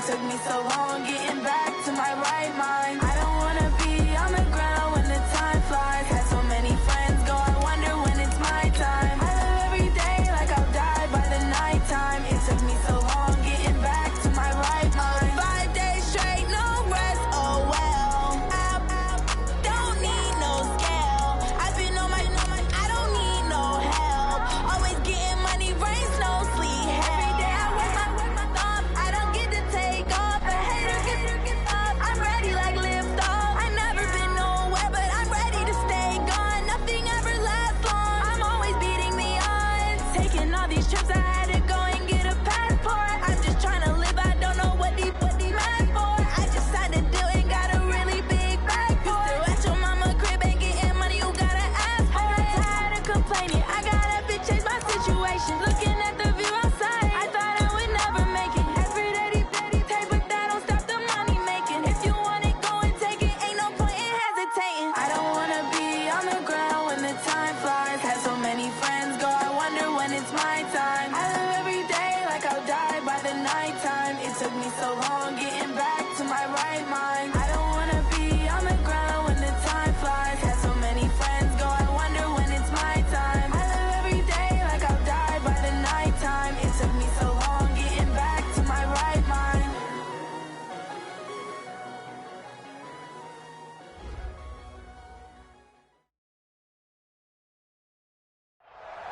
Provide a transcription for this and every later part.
took me so long getting back to my right mind. I don't wanna be on the ground when the time flies. Had so many friends go, I wonder when it's my time. I live every day like I'll die by the nighttime. It took me so long getting back to my right mind. 5 days straight, no rest, oh well. I don't need no scale. I've been on my, I don't need no help. Always getting money, rains, no sleep. Every day I work my thumb. I don't get to take off. A hater get up. I'm ready like lift off. I've never been nowhere, but I'm ready to stay gone. Nothing ever lasts long. I'm always beating the odds. Taking all these trips, I had to go and get a passport. I'm just trying to live, I don't know what the mad for. I just had to do it, got a really big bag for it. Still at your mama crib, ain't getting money, you gotta ask for it. I'm tired of complaining, I gotta change my situation. Looking at the view outside, I thought I would never make it. Every day, take, but that don't stop the money making. If you want it, go and take it, ain't no point in hesitating. I don't wanna be on the ground when the time flies. Had so many friends go, I wonder when it's my time. I live every day like I'll die by the nighttime. It took me so long getting back to my right mind. I don't wanna be on the ground when the time flies. Had so many friends go, I wonder when it's my time. I live every day like I'll die by the nighttime. It took me so long getting back to my right mind.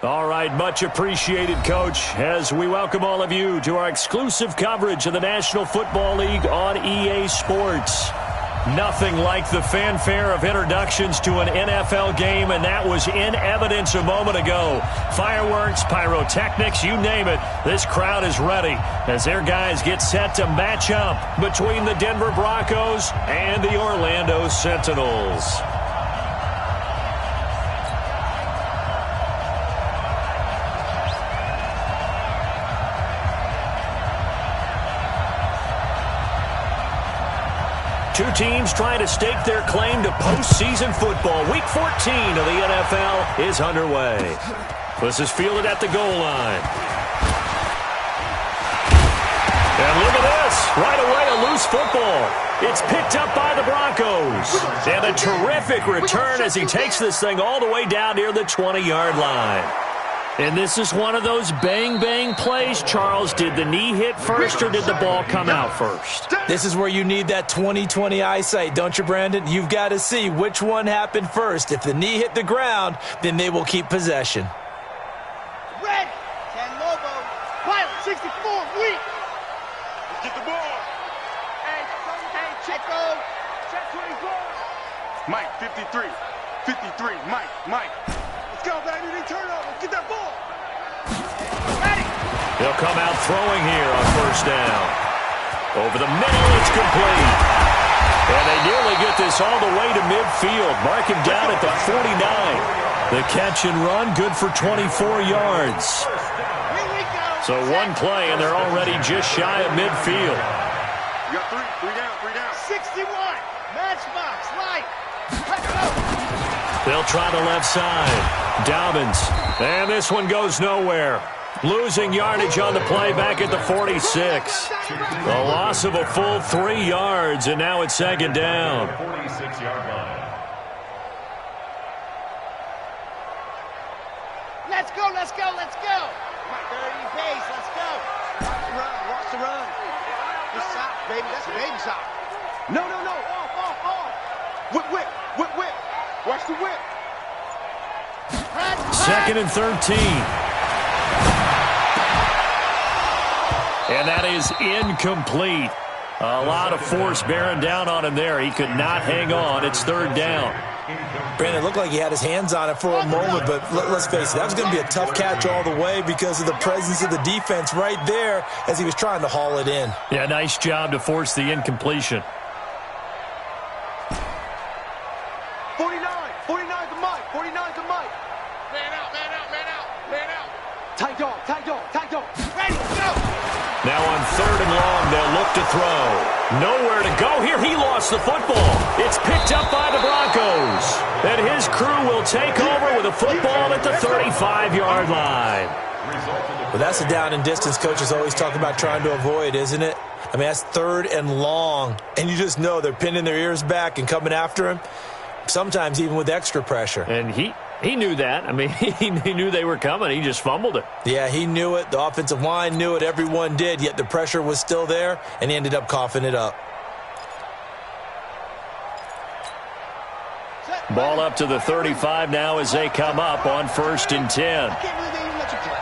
All right, much appreciated, Coach, as we welcome all of you to our exclusive coverage of the National Football League on EA Sports. Nothing like the fanfare of introductions to an NFL game, and that was in evidence a moment ago. Fireworks, pyrotechnics, you name it. This crowd is ready as their guys get set to match up between the Denver Broncos and the Orlando Sentinels. Two teams trying to stake their claim to postseason football. Week 14 of the NFL is underway. This is fielded at the goal line. And look at this. Right away, a loose football. It's picked up by the Broncos. And a terrific return as he takes this thing all the way down near the 20-yard line. And this is one of those bang-bang plays, Charles. Did the knee hit first or did the ball come out first? This is where you need that 20/20 eyesight, don't you, Brandon? You've got to see which one happened first. If the knee hit the ground, then they will keep possession. Red, 10 Lobo, Pilot 64, weak. Let's get the ball. Hey, Checo, check 24. Mike, 53, Mike. Let's go, baby, they turn over, get that ball. Ready. They'll come out throwing here on first down. Over the middle, it's complete. And they nearly get this all the way to midfield. Mark him down at the 49. The catch and run, good for 24 yards. Here we go. So one play, and they're already just shy of midfield. You got three down. 61, matchbox, light. Let's go. They'll try the left side. Dobbins. And this one goes nowhere. Losing yardage on the play back at the 46. A loss of a full 3 yards, and now it's second down. 46-yard line. Let's go. Mike, 30 pace, let's go. Watch the run. Good shot, baby, that's a baby shot. No. Off. Whip. Watch the whip. Second and 13. And that is incomplete. A lot of force bearing down on him there. He could not hang on. It's third down. Brandon, it looked like he had his hands on it for a moment, but let's face it, that was going to be a tough catch all the way because of the presence of the defense right there as he was trying to haul it in. Yeah, nice job to force the incompletion. 49 to Mike. Man out. Tight dog. Ready, go. Now on third and long, they'll look to throw. Nowhere to go here. He lost the football. It's picked up by the Broncos. And his crew will take over with a football at the 35-yard line. Well, that's the down and distance coaches always talk about trying to avoid, isn't it? I mean, that's 3rd and long, and you just know they're pinning their ears back and coming after him, sometimes even with extra pressure. And he knew that. I mean, he knew they were coming. He just fumbled it. Yeah, he knew it. The offensive line knew it. Everyone did, yet the pressure was still there, and he ended up coughing it up. Ball up to the 35 now as they come up on 1st and 10. I can't believe they even let you play.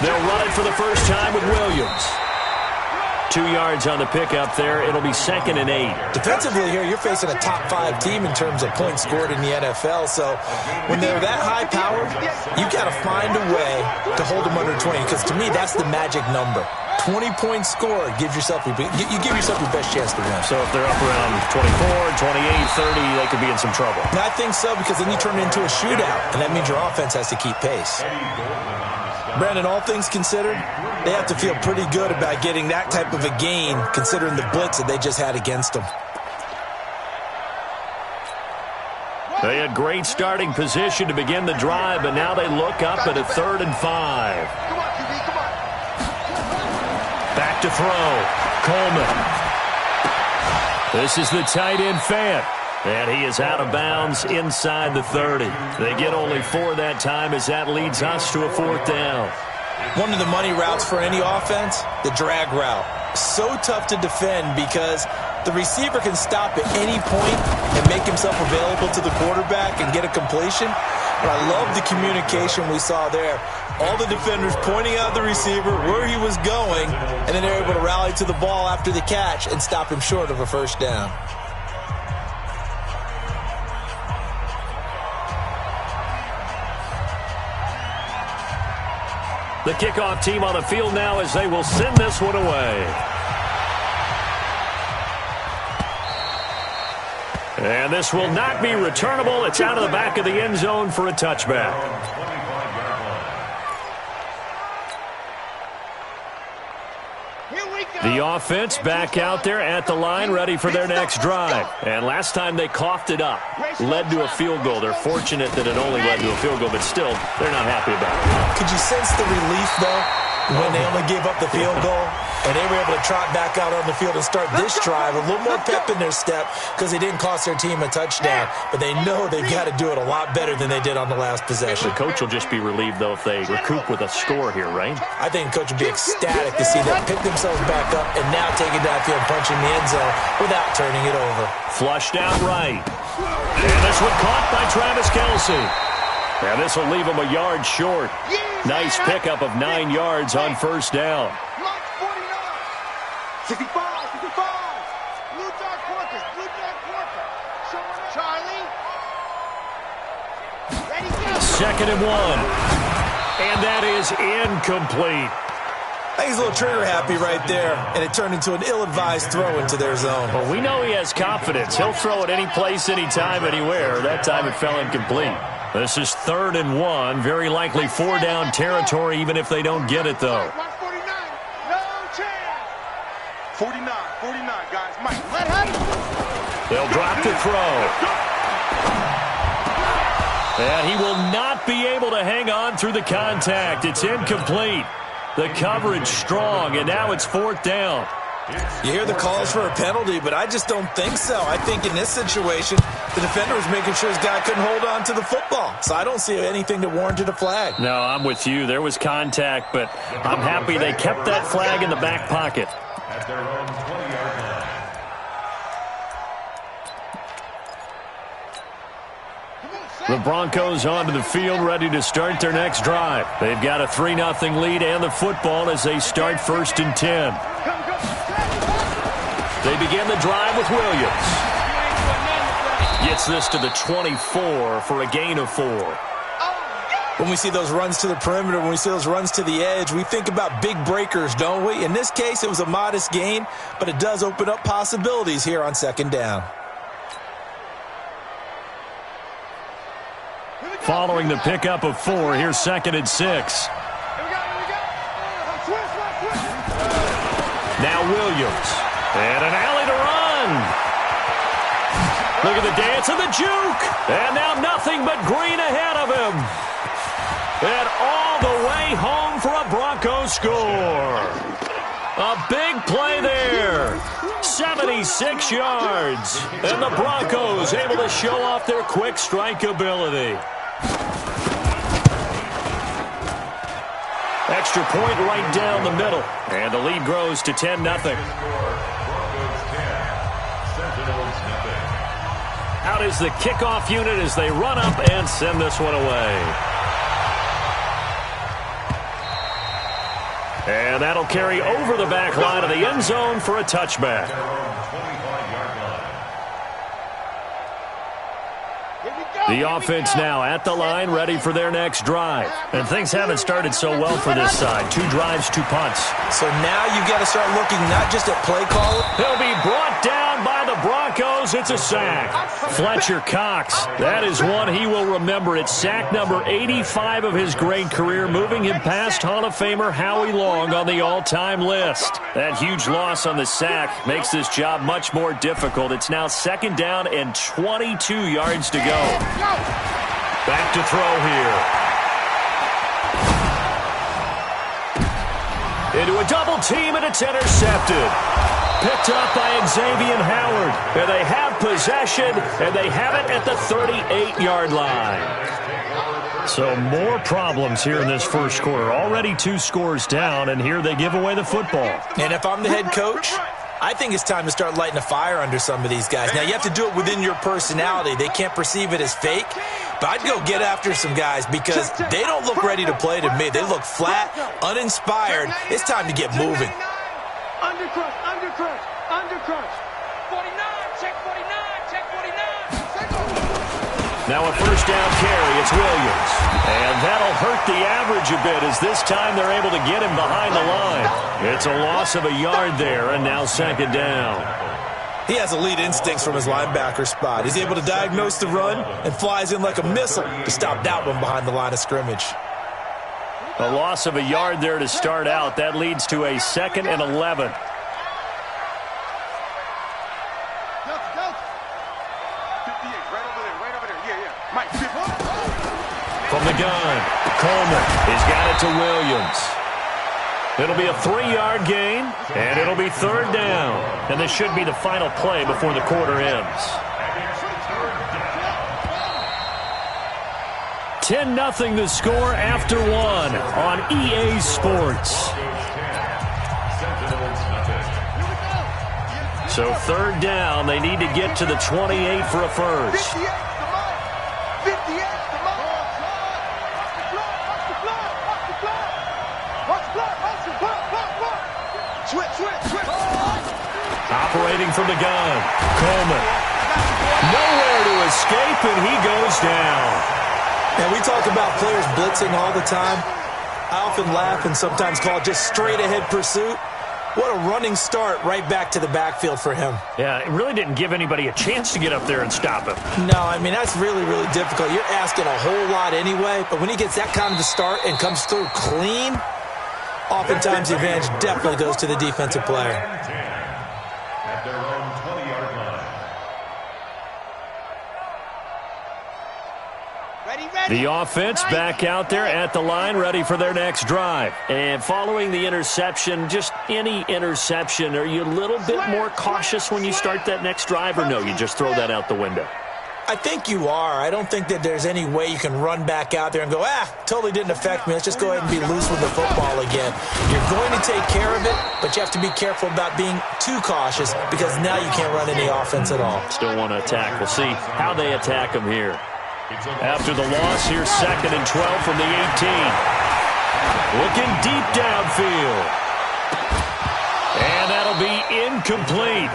They'll run it for the first time with Williams. 2 yards on the pickup there. It'll be 2nd and 8. Defensively here, you're facing a top 5 team in terms of points scored in the NFL. So when they're that high powered, you got to find a way to hold them under 20. Because to me, that's the magic number. 20 points scored gives yourself you give yourself your best chance to win. So if they're up around 24, 28, 30, they could be in some trouble. And I think so, because then you turn it into a shootout, and that means your offense has to keep pace. Brandon, all things considered, they have to feel pretty good about getting that type of a gain, considering the blitz that they just had against them. They had great starting position to begin the drive, but now they look up at a 3rd and 5. Come on, QB, come on. Back to throw. Coleman. This is the tight end Fant. And he is out of bounds inside the 30. They get only 4 that time as that leads us to a 4th down. One of the money routes for any offense, the drag route. So tough to defend because the receiver can stop at any point and make himself available to the quarterback and get a completion. But I love the communication we saw there. All the defenders pointing out the receiver, where he was going, and then they're able to rally to the ball after the catch and stop him short of a 1st down. The kickoff team on the field now as they will send this one away. And this will not be returnable. It's out of the back of the end zone for a touchback. The offense back out there at the line, ready for their next drive. And last time they coughed it up, led to a field goal. They're fortunate that it only led to a field goal, but still, they're not happy about it. Could you sense the relief, though, when they only gave up the field goal? And they were able to trot back out on the field and start this drive. A little more pep in their step because they didn't cost their team a touchdown. But they know they've got to do it a lot better than they did on the last possession. The coach will just be relieved, though, if they recoup with a score here, right? I think the coach would be ecstatic to see them pick themselves back up and now take it downfield and punch in the end zone without turning it over. Flushed out right. And this one caught by Travis Kelce. And this will leave him a yard short. Nice pickup of 9 yards on 1st down. 65, 65. Blue dog Porker, blue dog Porker. Charlie. Ready, go. 2nd and 1. And that is incomplete. I think he's a little trigger happy right there, and it turned into an ill-advised throw into their zone. Well, we know he has confidence. He'll throw it any place, anytime, anywhere. That time it fell incomplete. This is 3rd and 1. Very likely 4-down territory, even if they don't get it, though. 49, guys. Mike, let him. They'll drop to throw. And he will not be able to hang on through the contact. It's incomplete. The coverage strong, and now it's 4th down. You hear the calls for a penalty, but I just don't think so. I think in this situation, the defender was making sure his guy couldn't hold on to the football. So I don't see anything that warranted a flag. No, I'm with you. There was contact, but I'm happy they kept that flag in the back pocket. At their own 20-yard line. The Broncos onto the field, ready to start their next drive. They've got a 3-0 lead and the football as they start 1st and 10. They begin the drive with Williams. Gets this to the 24 for a gain of 4. When we see those runs to the perimeter, when we see those runs to the edge, we think about big breakers, don't we? In this case, it was a modest gain, but it does open up possibilities here on 2nd down. Following the pickup of 4, here's 2nd and 6. Now Williams. And an alley to run. Look at the dance and the juke. And now nothing but green ahead of him. And all the way home for a Broncos score. A big play there. 76 yards. And the Broncos able to show off their quick strike ability. Extra point right down the middle. And the lead grows to 10-0. Out is the kickoff unit as they run up and send this one away. And that'll carry over the back line of the end zone for a touchback. The offense now at the line, ready for their next drive. And things haven't started so well for this side. 2 drives, 2 punts. So now you've got to start looking not just at play call. He'll be brought down by the Broncos. It's a sack. Fletcher Cox, that is one he will remember. It's sack number 85 of his great career, moving him past Hall of Famer Howie Long on the all-time list. That huge loss on the sack makes this job much more difficult. It's now 2nd down and 22 yards to go. Back to throw here. Into a double team, and it's intercepted. Picked up by Xavier Howard. And they have possession, and they have it at the 38-yard line. So more problems here in this first quarter. Already 2 scores down, and here they give away the football. And if I'm the head coach, I think it's time to start lighting a fire under some of these guys. Now, you have to do it within your personality. They can't perceive it as fake. But I'd go get after some guys because they don't look ready to play to me. They look flat, uninspired. It's time to get moving. Undercrush, undercrush, undercrush. 49, check 49, check 49. Now a first down carry. It's Williams. And that'll hurt the average a bit as this time they're able to get him behind the line. It's a loss of a yard there, and now 2nd down. He has elite instincts from his linebacker spot. He's able to diagnose the run and flies in like a missile to stop that one behind the line of scrimmage. A loss of a yard there to start out. That leads to a 2nd and 11. From the gun, Coleman has got it to Williams. It'll be a 3-yard gain, and it'll be 3rd down. And this should be the final play before the quarter ends. 10-0 the score after 1 on EA Sports. So 3rd down, they need to get to the 28 for a first. Operating from the gun, Coleman. Nowhere to escape, and he goes down. And we talk about players blitzing all the time. I often laugh and sometimes call it just straight-ahead pursuit. What a running start right back to the backfield for him. Yeah, it really didn't give anybody a chance to get up there and stop him. No, I mean, that's really, really difficult. You're asking a whole lot anyway, but when he gets that kind of a start and comes through clean, oftentimes the advantage definitely goes to the defensive player. At their own 20-yard line. The offense back out there at the line, ready for their next drive. And following the interception, just any interception, are you a little bit more cautious when you start that next drive, or no, you just throw that out the window? I think you are. I don't think that there's any way you can run back out there and go, totally didn't affect me. Let's just go ahead and be loose with the football again. You're going to take care of it, but you have to be careful about being too cautious because now you can't run any offense at all. Still want to attack. We'll see how they attack him here. After the loss, here's 2nd and 12 from the 18. Looking deep downfield. And that'll be incomplete.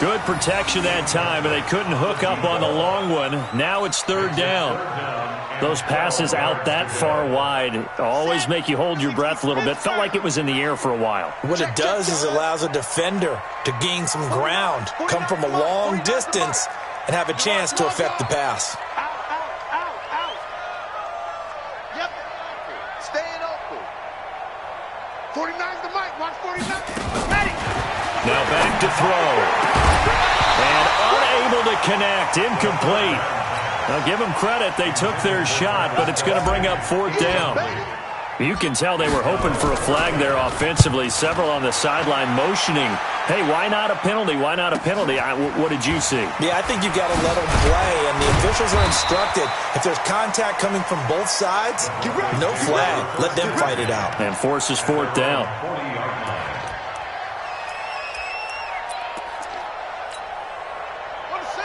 Good protection that time, and they couldn't hook up on the long one. Now it's 3rd down. Those passes out that far wide always make you hold your breath a little bit. Felt like it was in the air for a while. What it does is allows a defender to gain some ground, come from a long distance, and have a chance to affect the pass. Yep. Staying open. 49's the mic. Watch 49. Ready. Now back to throw. And unable to connect. Incomplete. Now, give them credit. They took their shot, but it's going to bring up 4th down. You can tell they were hoping for a flag there offensively. Several on the sideline motioning, hey, why not a penalty? Why not a penalty? What did you see? Yeah, I think you've got to let them play, and the officials are instructed. If there's contact coming from both sides, no flag. Let them fight it out. And forces 4th down.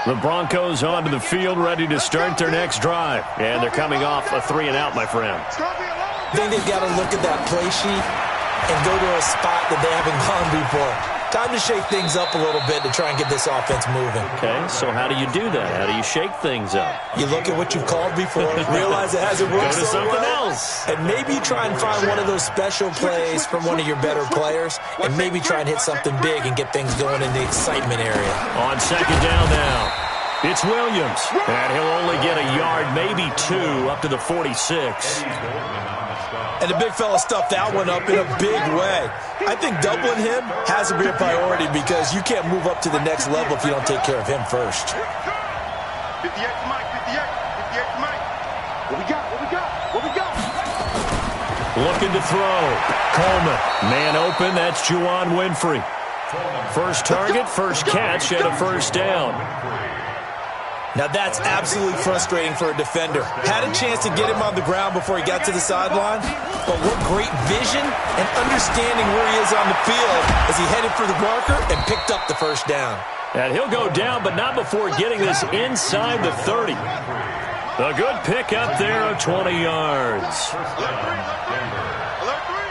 The Broncos onto the field, ready to start their next drive. And they're coming off a 3-and-out, my friend. I think they've got to look at that play sheet and go to a spot that they haven't gone before. Time to shake things up a little bit to try and get this offense moving. Okay, so how do you do that? How do you shake things up? You look at what you've called before, realize it hasn't worked Go to so something well, else. and maybe try and find one of those special plays from one of your better players, and maybe try and hit something big and get things going in the excitement area. On 2nd down now, it's Williams. And he'll only get a yard, maybe 2, up to the 46. And the big fella stuffed that one up in a big way. I think doubling him has to be a priority because you can't move up to the next level if you don't take care of him first. 58 to Mike, 58 to Mike. What we got? What we got? What we got? Looking to throw. Coleman. Man open, that's Juwan Winfrey. First target, first catch, and a 1st down. Now that's absolutely frustrating for a defender. Had a chance to get him on the ground before he got to the sideline, but what great vision and understanding where he is on the field as he headed for the marker and picked up the 1st down. And he'll go down, but not before getting this inside the 30. A good pick up there of 20 yards. Alert 3.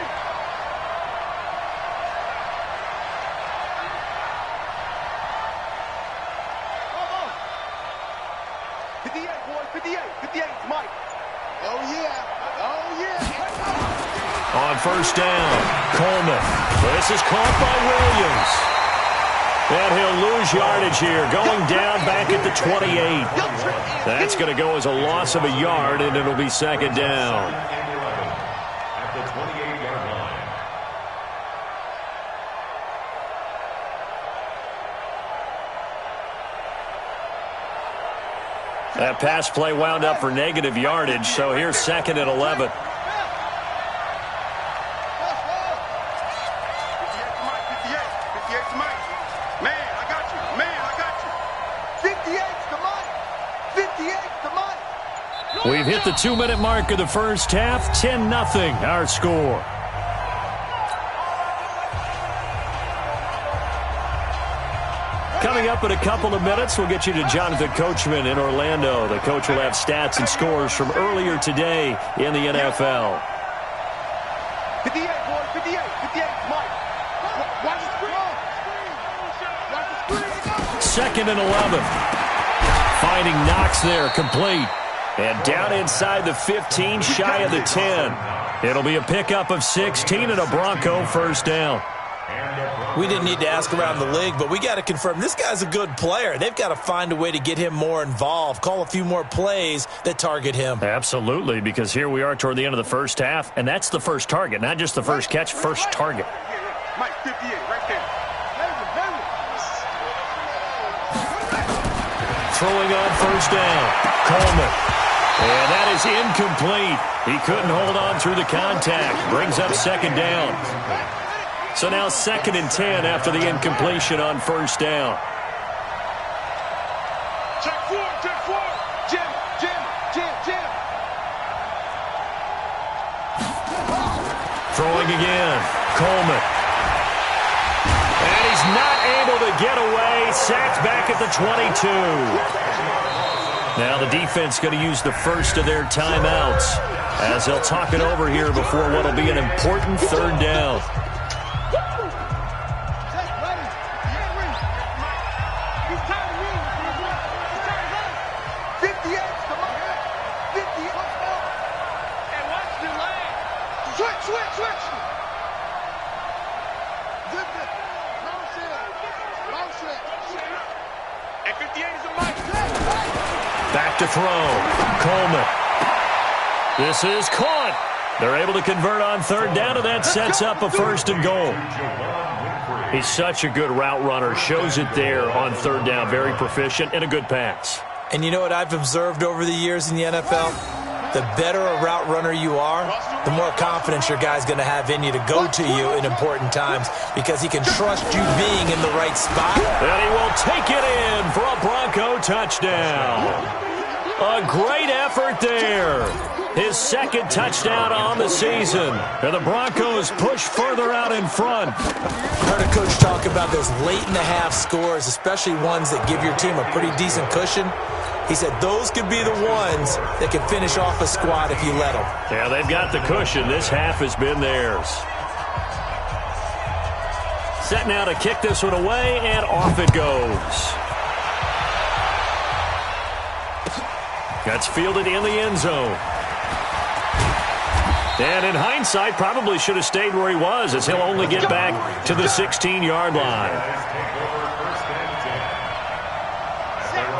Mike. Oh, yeah. Oh, yeah. On 1st down, Coleman. This is caught by Williams. And he'll lose yardage here, going down back at the 28. That's going to go as a loss of a yard, and it'll be 2nd down. At the 28-yard line. That pass play wound up for negative yardage, so here's 2nd and 11. 58 to Mike. Man, I got you. Man, I got you. 58 to Mike. 58 to Mike. We've hit the 2-minute mark of the first half. 10-0 our score. Coming up in a couple of minutes, we'll get you to Jonathan Coachman in Orlando. The coach will have stats and scores from earlier today in the NFL. 58, boy. 58. 58, Mike. Watch the screen. 2nd and 11. Finding Knox there, complete. And down inside the 15, shy of the 10. It'll be a pickup of 16 and a Bronco 1st down. We didn't need to ask around the league, but we got to confirm this guy's a good player. They've got to find a way to get him more involved, call a few more plays that target him. Absolutely, because here we are toward the end of the first half, and that's the first target, not just the first catch, first target. Mike, 58, right there. Throwing on 1st down, Coleman. And that is incomplete. He couldn't hold on through the contact. Brings up 2nd down. So now 2nd and 10 after the incompletion on 1st down. Check 4, check 4. Jim. Throwing again, Coleman. And he's not able to get away. Sacked back at the 22. Now the defense going to use the first of their timeouts as they'll talk it over here before what will be an important 3rd down. Back to throw. Coleman. This is caught. They're able to convert on third down, and that sets up a 1st and goal. He's such a good route runner. Shows it there on third down. Very proficient and a good pass. And you know what I've observed over the years in the NFL? The better a route runner you are, the more confidence your guy's going to have in you to go to you in important times because he can trust you being in the right spot. And he will take it in for a Bronco touchdown. A great effort there. His 2nd touchdown on the season. And the Broncos push further out in front. Heard a coach talk about those late-in-the-half scores, especially ones that give your team a pretty decent cushion. He said those could be the ones that could finish off a squad if you let them. Yeah, they've got the cushion. This half has been theirs. Set now to kick this one away, and off it goes. That's fielded in the end zone. And in hindsight, probably should have stayed where he was, as he'll only get back to the 16-yard line.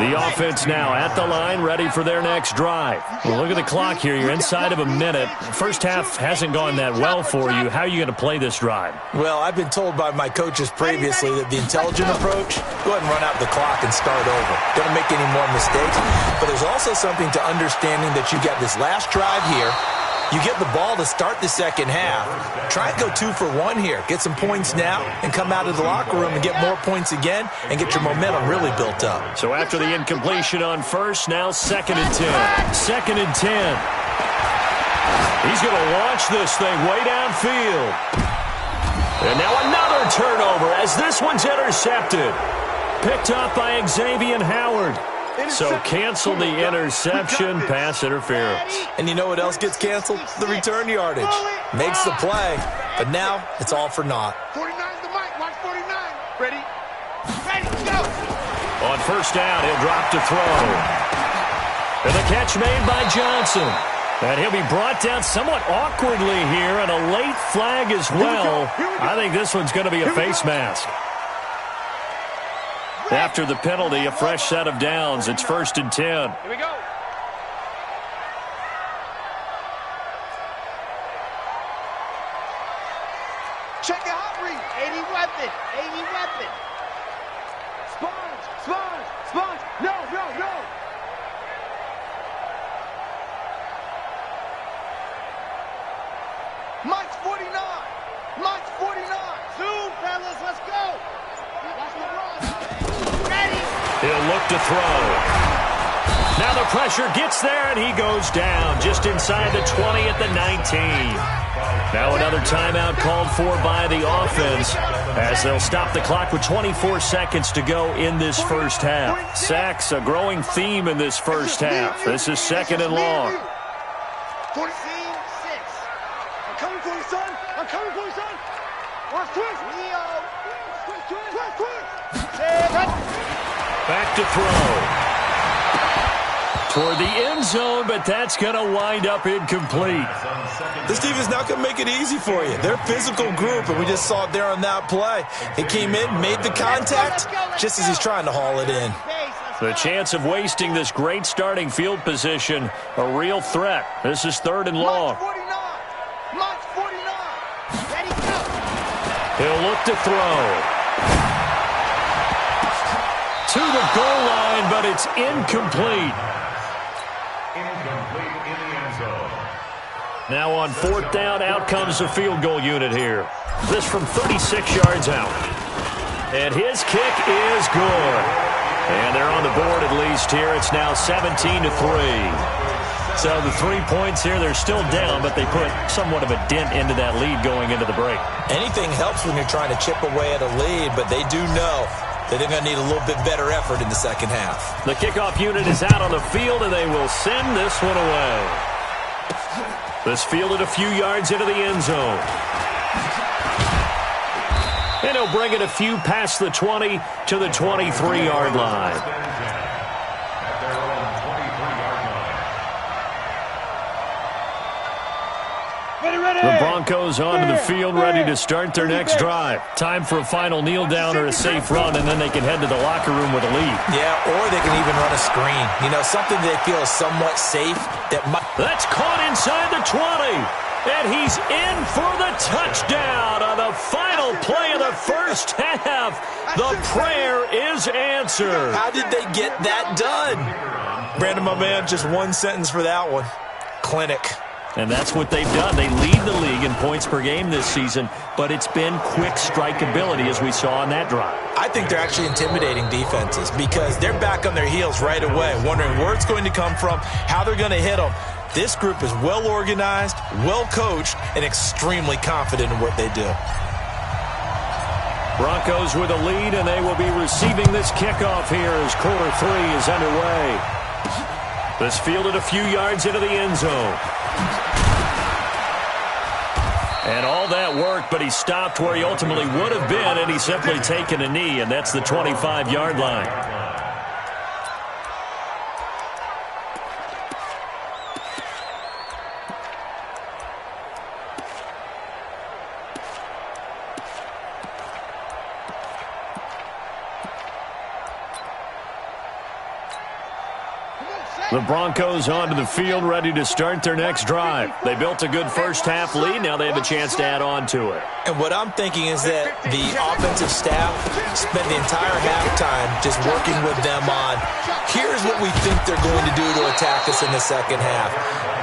The offense now at the line, ready for their next drive. Well, look at the clock here. You're inside of a minute. First half hasn't gone that well for you. How are you going to play this drive? Well, I've been told by my coaches previously that the intelligent approach, go ahead and run out the clock and start over. Don't make any more mistakes. But there's also something to understanding that you got this last drive here. You get the ball to start the second half. Try and go 2 for 1 here. Get some points now and come out of the locker room and get more points again and get your momentum really built up. So after the incompletion on first, now 2nd and 10. 2nd and 10. He's going to launch this thing way downfield. And now another turnover as this one's intercepted. Picked up by Xavier Howard. So cancel the interception, pass interference. And you know what else gets canceled? The return yardage. Makes the play, but now it's all for naught. 49 the mic, watch 49. Ready? Ready, go! On first down, he'll drop to throw. And the catch made by Johnson. And he'll be brought down somewhat awkwardly here, and a late flag as well. I think this one's going to be a face mask. After the penalty, a fresh set of downs. It's 1st and 10. Here we go. Check the hot read. 80 weapon. 80 weapon. Sponge. Sponge. Sponge. No, no, no. Mike's 49. Mike's 49. Zoom, fellas. Let's go. Watch the run. He'll look to throw. Now the pressure gets there, and he goes down just inside the 20 at the 19. Now another timeout called for by the offense as they'll stop the clock with 24 seconds to go in this first half. Sacks, a growing theme in this first half. This is 2nd and long. 14-6. I'm coming for you, son. I'm coming for you, son. Watch twist. Leo. Twist, twist. Back to throw. Toward the end zone, but that's going to wind up incomplete. This team is not going to make it easy for you. They're a physical group, and we just saw it there on that play. He came in, made the contact, just as he's trying to haul it in. The chance of wasting this great starting field position, a real threat. This is 3rd and long. Mike's 49. Ready, go. He'll look to throw. To the goal line, but it's incomplete. Incomplete in the end zone. Now on 4th down, out comes the field goal unit here. This from 36 yards out. And his kick is good. And they're on the board at least here. It's now 17-3. So the 3 points here, they're still down, but they put somewhat of a dent into that lead going into the break. Anything helps when you're trying to chip away at a lead, but they do know that they're going to need a little bit better effort in the second half. The kickoff unit is out on the field, and they will send this one away. This fielded a few yards into the end zone. And he'll bring it a few past the 20 to the 23-yard line. The Broncos onto the field, ready to start their next drive. Time for a final kneel down or a safe run, and then they can head to the locker room with a lead. Yeah, or they can even run a screen. You know, something they feel is somewhat safe. That's caught inside the 20. And he's in for the touchdown on the final play of the first half. The prayer is answered. How did they get that done? Brandon, my man, just one sentence for that one. Clinic. And that's what they've done. They lead the league in points per game this season, but it's been quick strike ability as we saw on that drive. I think they're actually intimidating defenses because they're back on their heels right away, wondering where it's going to come from, how they're going to hit them. This group is well organized, well coached, and extremely confident in what they do. Broncos with a lead, and they will be receiving this kickoff here as quarter 3 is underway. This fielded a few yards into the end zone. And all that work, but he stopped where he ultimately would have been, and he's simply taken a knee, and that's the 25-yard line. The Broncos onto the field, ready to start their next drive. They built a good first-half lead. Now they have a chance to add on to it. And what I'm thinking is that the offensive staff spent the entire halftime just working with them on, here's what we think they're going to do to attack us in the second half.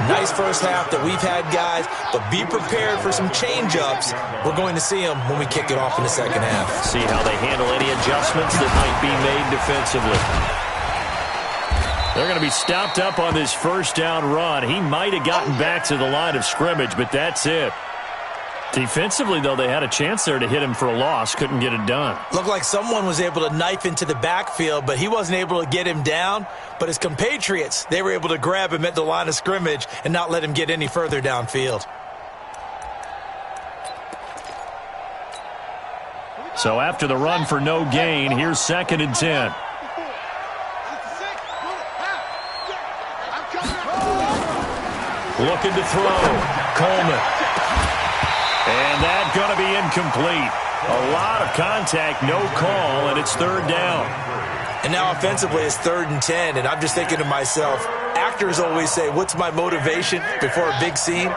Nice first half that we've had, guys, but be prepared for some change-ups. We're going to see them when we kick it off in the second half. See how they handle any adjustments that might be made defensively. They're going to be stopped up on this first down run. He might have gotten back to the line of scrimmage, but that's it. Defensively, though, they had a chance there to hit him for a loss. Couldn't get it done. Looked like someone was able to knife into the backfield, but he wasn't able to get him down. But his compatriots, they were able to grab him at the line of scrimmage and not let him get any further downfield. So after the run for no gain, here's 2nd and 10. Looking to throw. Coleman. And that's going to be incomplete. A lot of contact, no call, and it's 3rd down. And now offensively it's 3rd and 10, and I'm just thinking to myself, actors always say, what's my motivation before a big scene?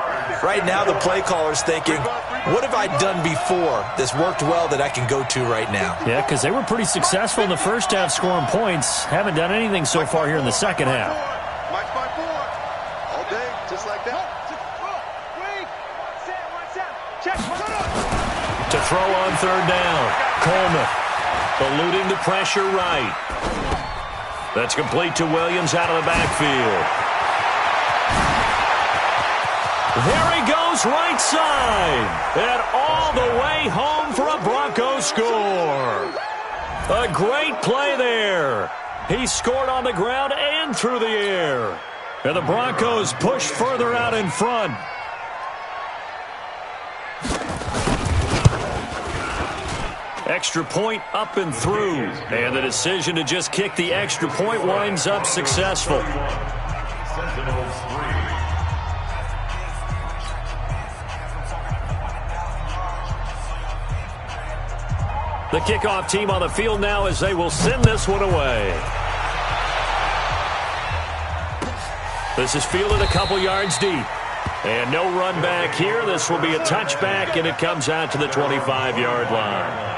Right now the play caller's thinking, what have I done before that's worked well that I can go to right now? Yeah, because they were pretty successful in the first half scoring points. Haven't done anything so far here in the second half. To throw on 3rd down. Coleman eluding the pressure right. That's complete to Williams out of the backfield. There he goes right side. And all the way home for a Broncos score. A great play there. He scored on the ground and through the air. And the Broncos push further out in front. Extra point up and through. And the decision to just kick the extra point winds up successful. The kickoff team on the field now as they will send this one away. This is fielded a couple yards deep. And no run back here. This will be a touchback, and it comes out to the 25-yard line.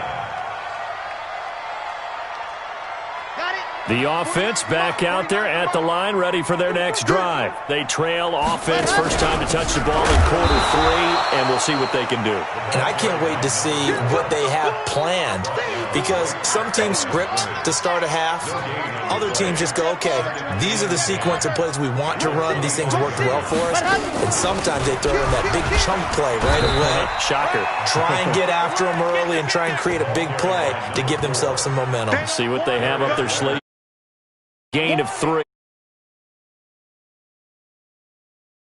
The offense back out there at the line, ready for their next drive. They trail offense, first time to touch the ball in quarter 3, and we'll see what they can do. And I can't wait to see what they have planned, because some teams script to start a half. Other teams just go, okay, these are the sequence of plays we want to run. These things worked well for us. And sometimes they throw in that big chunk play right away. Shocker. Try and get after them early and try and create a big play to give themselves some momentum. See what they have up their sleeve. Gain of 3.